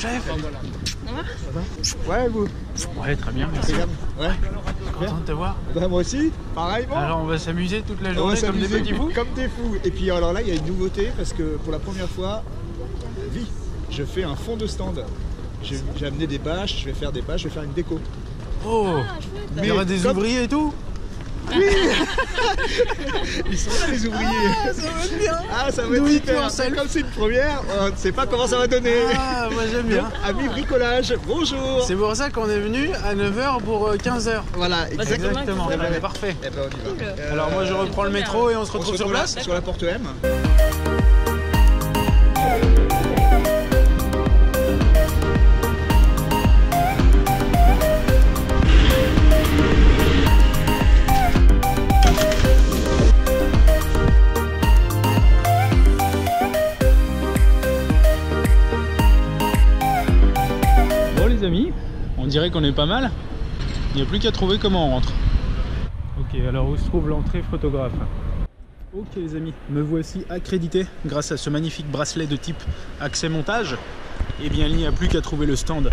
chef? Ça va? Ouais, vous? Ouais, très bien, merci. Ouais. Content de te voir. Bah, moi aussi, pareillement. Alors on va s'amuser toute la On va journée comme des s'amuser petits fous. comme des fous. Et puis alors là, il y a une nouveauté parce que pour la première fois, vie, je fais un fond de stand. J'ai amené des bâches, je vais faire des bâches, je vais faire une déco. Oh, il y aura des ouvriers et tout? Oui. Ils sont là les ouvriers. Ah, ça va être bien. Ah, ça va être Nous, super. self. Comme c'est une première, on ne sait pas comment ça va donner. Ah, moi j'aime bien. Ami bricolage, bonjour. C'est pour ça qu'on est venu à 9h pour 15h. Voilà, Exactement. Eh ben, Parfait. Eh ben, on y va. Alors moi je reprends le métro et on se retrouve sur place. Sur la porte M. Bon les amis, on dirait qu'on est pas mal. Il n'y a plus qu'à trouver comment on rentre. Ok, alors où se trouve l'entrée photographe? Ok les amis, me voici accrédité grâce à ce magnifique bracelet de type accès montage. Et bien il n'y a plus qu'à trouver le stand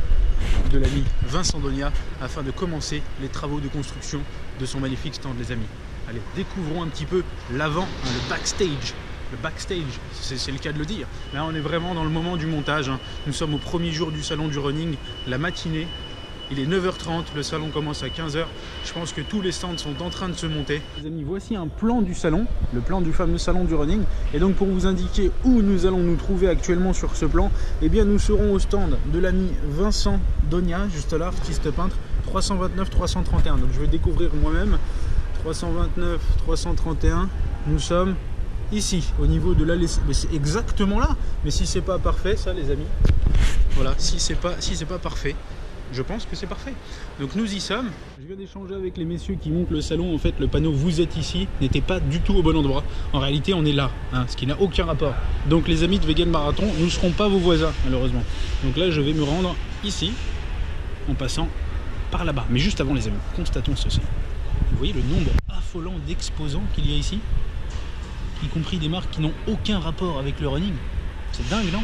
de l'ami Vincent Donia afin de commencer les travaux de construction de son magnifique stand les amis. Allez, découvrons un petit peu l'avant, hein, le backstage. Le backstage, c'est le cas de le dire. Là on est vraiment dans le moment du montage, hein. Nous sommes au premier jour du salon du running, la matinée. Il est 9h30, le salon commence à 15h. Je pense que tous les stands sont en train de se monter. Les amis, voici un plan du salon, le plan du fameux salon du running. Et donc pour vous indiquer où nous allons nous trouver actuellement sur ce plan, eh bien nous serons au stand de l'ami Vincent Donia, juste là, artiste peintre, 329-331. Donc je vais découvrir moi-même. 329-331, nous sommes ici, au niveau de la laisse. Mais c'est exactement là. Mais si c'est pas parfait, ça les amis, voilà, si c'est pas parfait, je pense que c'est parfait. Donc nous y sommes. Je viens d'échanger avec les messieurs qui montent le salon. En fait, le panneau "Vous êtes ici" n'était pas du tout au bon endroit. En réalité, on est là, hein, ce qui n'a aucun rapport. Donc les amis de Vegan Marathon, nous ne serons pas vos voisins, malheureusement. Donc là, je vais me rendre ici, en passant par là-bas. Mais juste avant les amis, constatons ceci. Vous voyez le nombre affolant d'exposants qu'il y a ici, y compris des marques qui n'ont aucun rapport avec le running. C'est dingue, non?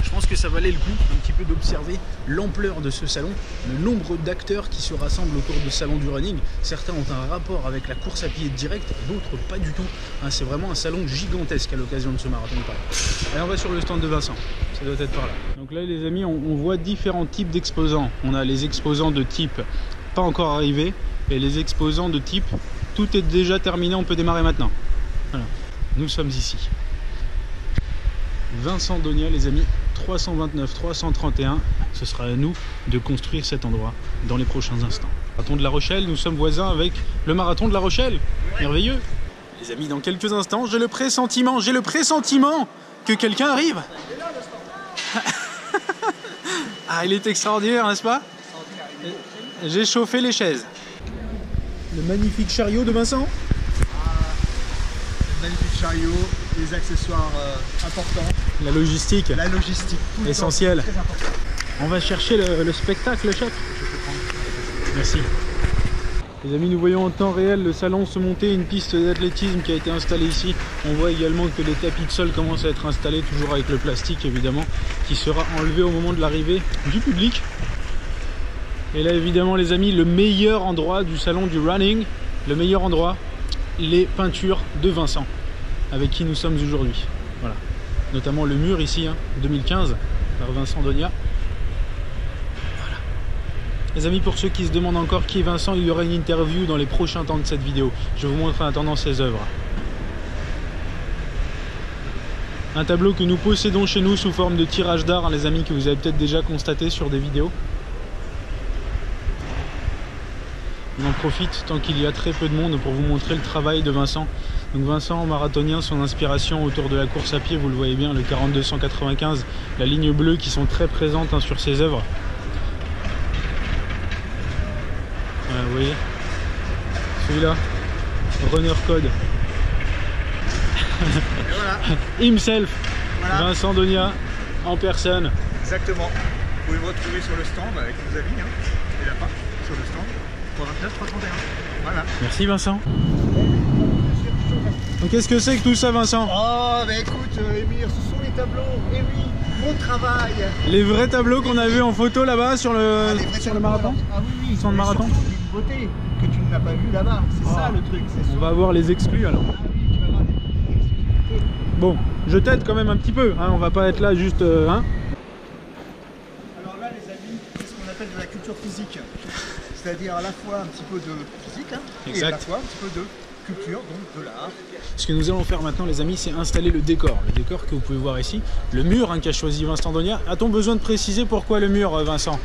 Je pense que ça valait le coup un petit peu d'observer l'ampleur de ce salon, le nombre d'acteurs qui se rassemblent autour du salon du running. Certains ont un rapport avec la course à pied direct et d'autres pas du tout. Hein, c'est vraiment un salon gigantesque à l'occasion de ce marathon de Paris. Allez, on va sur le stand de Vincent, ça doit être par là. Donc là les amis, on voit différents types d'exposants. On a les exposants de type pas encore arrivés et les exposants de type tout est déjà terminé, on peut démarrer maintenant. Voilà. Nous sommes ici. Vincent Donia les amis, 329-331, ce sera à nous de construire cet endroit dans les prochains instants. Marathon de La Rochelle, nous sommes voisins avec le marathon de La Rochelle, merveilleux. Les amis, dans quelques instants, j'ai le pressentiment que quelqu'un arrive. Ah, il est extraordinaire, n'est-ce pas? J'ai chauffé les chaises. Le magnifique chariot de Vincent. Le magnifique chariot, les accessoires importants. La logistique. La logistique. Essentielle. Très important. On va chercher le spectacle, chef. Merci. Les amis, nous voyons en temps réel le salon se monter, une piste d'athlétisme qui a été installée ici. On voit également que les tapis de sol commencent à être installés, toujours avec le plastique évidemment, qui sera enlevé au moment de l'arrivée du public. Et là évidemment les amis, le meilleur endroit du salon du running, le meilleur endroit, les peintures de Vincent, avec qui nous sommes aujourd'hui. Voilà. Notamment le mur ici, hein, 2015, par Vincent Donia. Voilà. Les amis, pour ceux qui se demandent encore qui est Vincent, il y aura une interview dans les prochains temps de cette vidéo. Je vous montre en attendant ses œuvres. Un tableau que nous possédons chez nous sous forme de tirage d'art, hein, les amis, que vous avez peut-être déjà constaté sur des vidéos. On en profite tant qu'il y a très peu de monde pour vous montrer le travail de Vincent. Donc Vincent, marathonien, son inspiration autour de la course à pied, vous le voyez bien, le 42-195, la ligne bleue qui sont très présentes, hein, sur ses œuvres. Voilà, vous voyez, celui-là, Runner Code. Et voilà. Himself, Voilà. Vincent Donia, en personne. Exactement. Vous pouvez me retrouver sur le stand avec nos amis, hein, et là-bas, sur le stand. 329-331. Voilà. Merci Vincent. Donc qu'est-ce que c'est que tout ça Vincent? Oh, bah écoute, Émir, ce sont les les tableaux, et oui, mon travail. Les vrais tableaux qu'on a vus en photo là-bas sur le marathon. Ah oui, Sur le marathon. Une beauté que tu n'as pas vu là-bas, c'est ça le truc. On va voir les exclus alors. Ah oui, tu vas voir les exclus. Bon, je t'aide quand même un petit peu, hein, on va pas être là juste... hein. Alors là les amis, c'est ce qu'on appelle de la culture physique. C'est-à-dire à la fois un petit peu de physique, hein, et à la fois un petit peu de culture, donc de l'art. Ce que nous allons faire maintenant les amis, c'est installer le décor que vous pouvez voir ici. Le mur qu'a choisi Vincent Donia. A-t-on besoin de préciser pourquoi le mur, Vincent?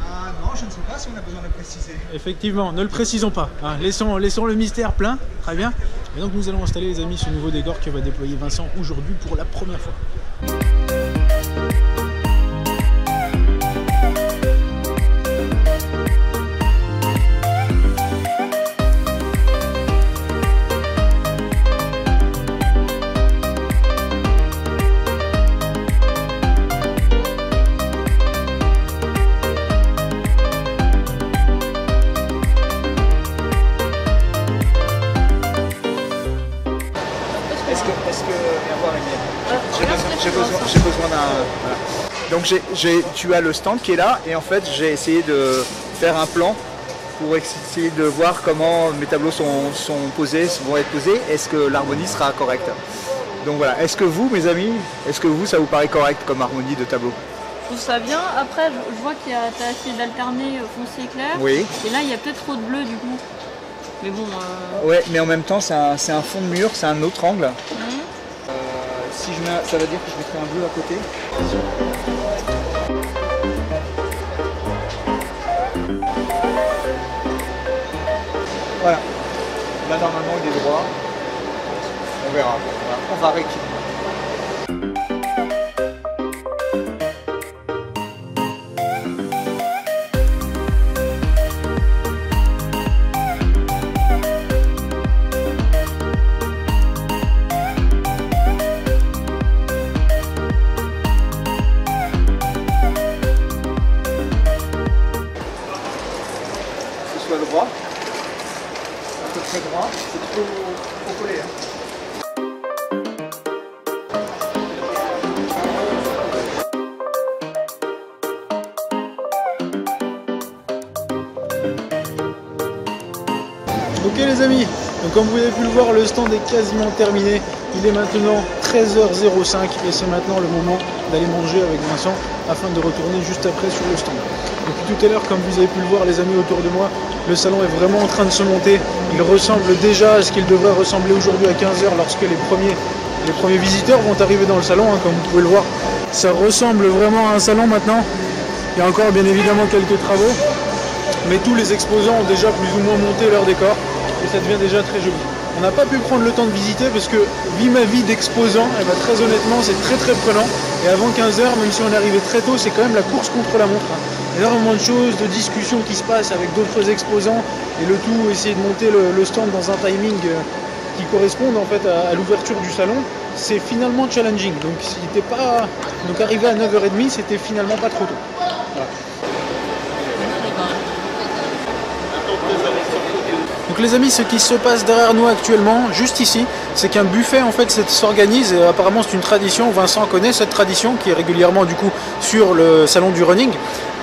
Ah non, je ne sais pas si on a besoin de le préciser. Effectivement, ne le précisons pas, hein. Laissons le mystère plein, très bien. Et donc nous allons installer les amis ce nouveau décor que va déployer Vincent aujourd'hui pour la première fois. J'ai besoin d'un... Voilà. Donc tu as le stand qui est là et en fait j'ai essayé de faire un plan pour essayer de voir comment mes tableaux vont être posés. Est-ce que l'harmonie sera correcte? Donc voilà, est-ce que vous mes amis, ça vous paraît correct comme harmonie de tableau? Je trouve ça bien. Après je vois qu'il y a essayé d'alterner foncé et clair. Oui. Et là il y a peut-être trop de bleu du coup. Mais bon... Ouais, mais en même temps c'est un fond de mur, c'est un autre angle. Si je mets, ça veut dire que je mettrai un bleu à côté. Voilà. Là normalement il est droit. On verra. Voilà. On va rééquilibrer. Droit, à peu près droit, c'est trop collé. Hein. Ok les amis, donc comme vous avez pu le voir, le stand est quasiment terminé. Il est maintenant 13h05 et c'est maintenant le moment d'aller manger avec Vincent afin de retourner juste après sur le stand. Depuis tout à l'heure, comme vous avez pu le voir les amis autour de moi, le salon est vraiment en train de se monter. Il ressemble déjà à ce qu'il devrait ressembler aujourd'hui à 15h lorsque les premiers visiteurs vont arriver dans le salon, hein, comme vous pouvez le voir. Ça ressemble vraiment à un salon maintenant. Il y a encore bien évidemment quelques travaux, mais tous les exposants ont déjà plus ou moins monté leur décor et ça devient déjà très joli. On n'a pas pu prendre le temps de visiter parce que, vu ma vie d'exposant, très honnêtement c'est très prenant. Et avant 15h, même si on est arrivé très tôt, c'est quand même la course contre la montre. Énormément de choses, de discussions qui se passent avec d'autres exposants et le tout, essayer de monter le stand dans un timing qui corresponde en fait à l'ouverture du salon, c'est finalement challenging. Donc arrivé à 9h30, c'était finalement pas trop tôt. Voilà. Donc les amis, ce qui se passe derrière nous actuellement, juste ici, c'est qu'un buffet en fait s'organise et apparemment c'est une tradition. Vincent connaît cette tradition qui est régulièrement du coup sur le salon du running.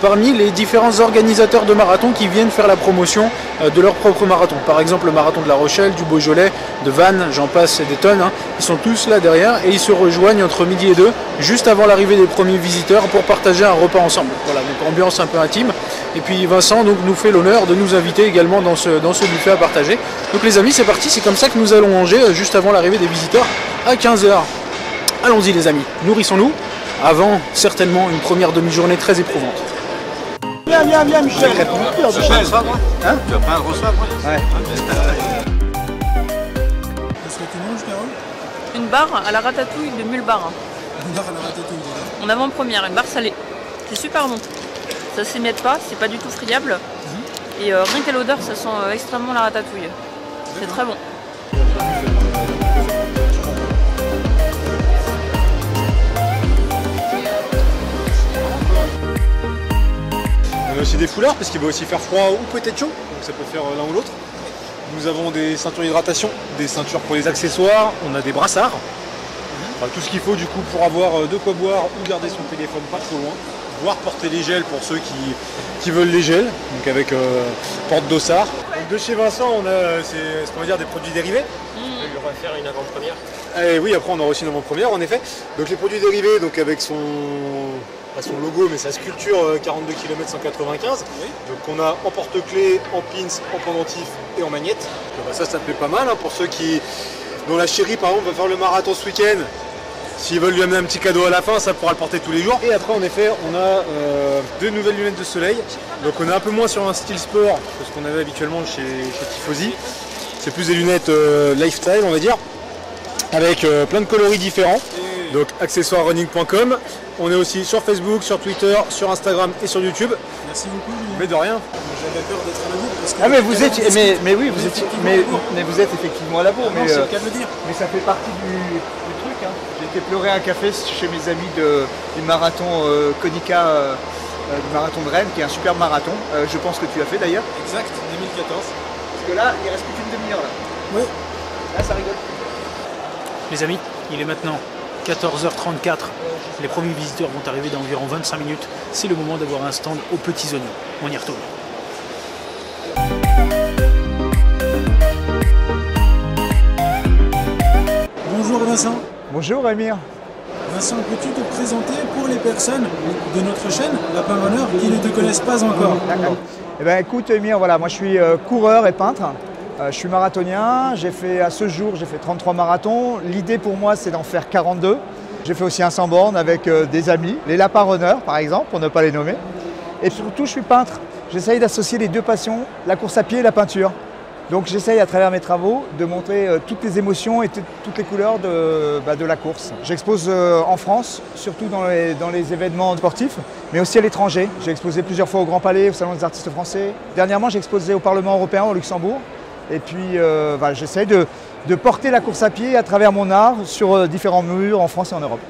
Parmi les différents organisateurs de marathons qui viennent faire la promotion de leur propre marathon. Par exemple le marathon de La Rochelle, du Beaujolais, de Vannes, j'en passe et des tonnes. Hein. Ils sont tous là derrière et ils se rejoignent entre midi et 2, juste avant l'arrivée des premiers visiteurs pour partager un repas ensemble. Voilà, donc ambiance un peu intime. Et puis Vincent donc, nous fait l'honneur de nous inviter également dans ce buffet à partager. Donc les amis, c'est parti, c'est comme ça que nous allons manger juste avant l'arrivée des visiteurs à 15h. Allons-y les amis, nourrissons-nous avant certainement une première demi-journée très éprouvante. Viens, Michel. Tu vas pas un reçoit, moi? Ouais. Qu'est-ce que tu manges, Carole? Une barre à la ratatouille de Mulbar. Une barre à la ratatouille, déjà. En avant-première, une barre salée. C'est super bon. Ça s'émiette pas, c'est pas du tout friable. Et rien qu'à l'odeur, ça sent extrêmement la ratatouille. C'est très bon. C'est des foulards parce qu'il va aussi faire froid ou peut-être chaud, donc ça peut faire l'un ou l'autre. Nous avons des ceintures d'hydratation, des ceintures pour les accessoires, on a des brassards. Enfin, tout ce qu'il faut du coup pour avoir de quoi boire ou garder son téléphone pas trop loin, voire porter les gels pour ceux qui veulent les gels, donc avec porte dossard. Donc de chez Vincent, on a ce qu'on va dire des produits dérivés. On va faire une avant-première. Et oui, après on aura aussi une avant-première en effet. Donc les produits dérivés, donc avec son logo, mais sa sculpture 42 km 195. Oui. Donc on a en porte-clés, en pins, en pendentif et en magnette. Donc, ça plaît pas mal hein, pour ceux dont la chérie par exemple va faire le marathon ce week-end. S'ils veulent lui amener un petit cadeau à la fin, ça pourra le porter tous les jours. Et après en effet on a 2 nouvelles lunettes de soleil. Donc on est un peu moins sur un style sport que ce qu'on avait habituellement chez Tifosi. C'est plus des lunettes lifestyle on va dire, avec plein de coloris différents. Donc accessoirerunning.com. On est aussi sur Facebook, sur Twitter, sur Instagram et sur YouTube. Merci beaucoup, Julien. Mais de rien. J'avais peur d'être à la bourre parce que... Ah mais vous êtes, mais vous êtes effectivement à la bourre. C'est le cas de le dire. Mais ça fait partie du truc. Hein. J'ai été pleurer un café chez mes amis du marathon Konica, du marathon de Rennes, qui est un super marathon. Je pense que tu as fait d'ailleurs. Exact, 2014. Parce que là, il reste plus qu'une demi-heure là. Oui. Là, ça rigole. Les amis, il est maintenant 14h34. Les premiers visiteurs vont arriver dans environ 25 minutes. C'est le moment d'avoir un stand aux petits oignons. On y retourne. Bonjour Vincent. Bonjour Rémir. Vincent, peux-tu te présenter pour les personnes de notre chaîne, Lapin Runner, qui ne te connaissent pas encore? D'accord. Eh ben, écoute Rémir, voilà, moi je suis coureur et peintre. Je suis marathonien, à ce jour j'ai fait 33 marathons. L'idée pour moi c'est d'en faire 42. J'ai fait aussi un 100 bornes avec des amis, les Lapin Runners par exemple, pour ne pas les nommer. Et surtout je suis peintre. J'essaye d'associer les deux passions, la course à pied et la peinture. Donc j'essaye à travers mes travaux de montrer toutes les émotions et toutes les couleurs de la course. J'expose en France, surtout dans les événements sportifs, mais aussi à l'étranger. J'ai exposé plusieurs fois au Grand Palais, au Salon des artistes français. Dernièrement j'ai exposé au Parlement européen au Luxembourg. Et puis j'essaie de porter la course à pied à travers mon art sur différents murs en France et en Europe.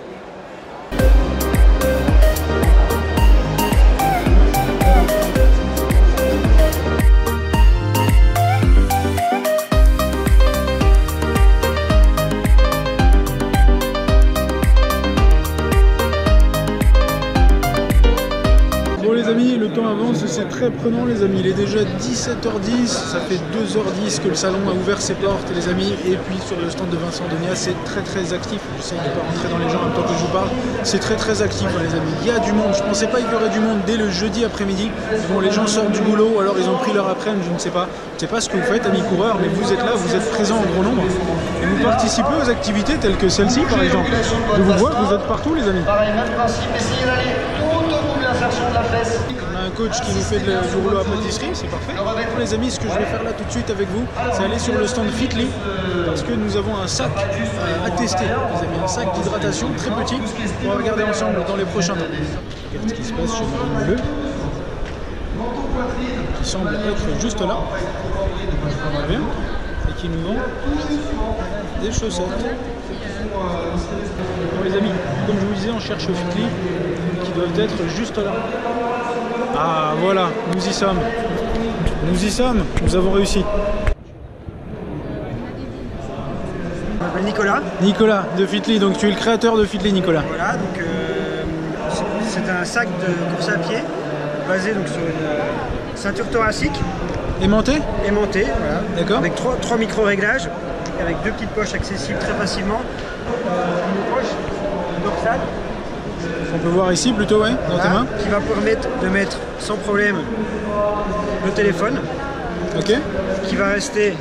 Bon les amis, le temps avance, c'est très prenant les amis, il est déjà 17h10, ça fait 2h10 que le salon a ouvert ses portes les amis, et puis sur le stand de Vincent Donia c'est très actif, j'essaie de ne pas rentrer dans les gens en même temps que je vous parle, c'est très actif hein, les amis, il y a du monde, je pensais pas qu'il y aurait du monde dès le jeudi après-midi, bon les gens sortent du boulot, ou alors ils ont pris leur après-midi, je ne sais pas ce que vous faites amis coureurs, mais vous êtes là, vous êtes présents en gros nombre, et vous participez aux activités telles que celle-ci par exemple, je vous vois, vous êtes partout les amis. Pareil, même principe, essayez d'aller tout au bout de l'insertion de la fesse. On a un coach qui nous fait du rouleau à pâtisserie, c'est parfait. Bon, les amis, ce que je vais faire là tout de suite avec vous, c'est aller sur le stand Fitly, parce que nous avons un sac à tester, les amis, un sac d'hydratation très petit, qu'on va regarder ensemble dans les prochains temps. Regarde ce qui se passe chez Marine Bleu, qui semble être juste là, on voit bien, et qui nous vend des chaussettes. Bon les amis, comme je vous disais, on cherche Fitly, qui doivent être juste là. Ah voilà, nous y sommes, nous avons réussi. Je m'appelle Nicolas. Nicolas de Fitly, donc tu es le créateur de Fitly Nicolas. Voilà, donc c'est un sac de course à pied basé donc sur une ceinture thoracique. Aimanté? Aimanté, voilà. D'accord. Avec trois micro-réglages, avec 2 petites poches accessibles très facilement. Une poche dorsale. On peut voir ici plutôt, ouais, dans ta main. Qui va permettre de mettre sans problème le téléphone. Ok. Qui va rester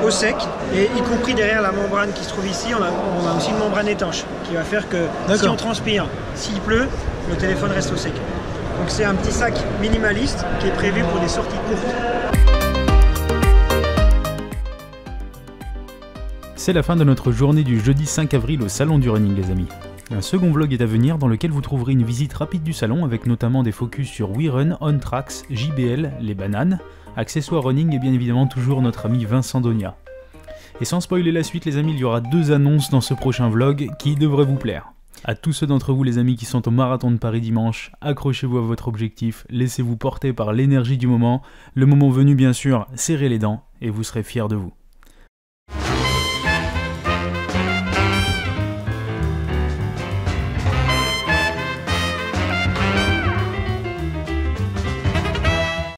au sec, et y compris derrière la membrane qui se trouve ici, on a aussi une membrane étanche qui va faire que si on transpire, s'il pleut, le téléphone reste au sec. Donc c'est un petit sac minimaliste qui est prévu pour des sorties courtes. C'est la fin de notre journée du jeudi 5 avril au Salon du Running les amis. Un second vlog est à venir dans lequel vous trouverez une visite rapide du salon avec notamment des focus sur WeRun, OnTrax, JBL, les bananes, accessoires running et bien évidemment toujours notre ami Vincent Donia. Et sans spoiler la suite les amis, il y aura 2 annonces dans ce prochain vlog qui devraient vous plaire. À tous ceux d'entre vous les amis qui sont au marathon de Paris dimanche, accrochez-vous à votre objectif, laissez-vous porter par l'énergie du moment, le moment venu bien sûr, serrez les dents et vous serez fiers de vous.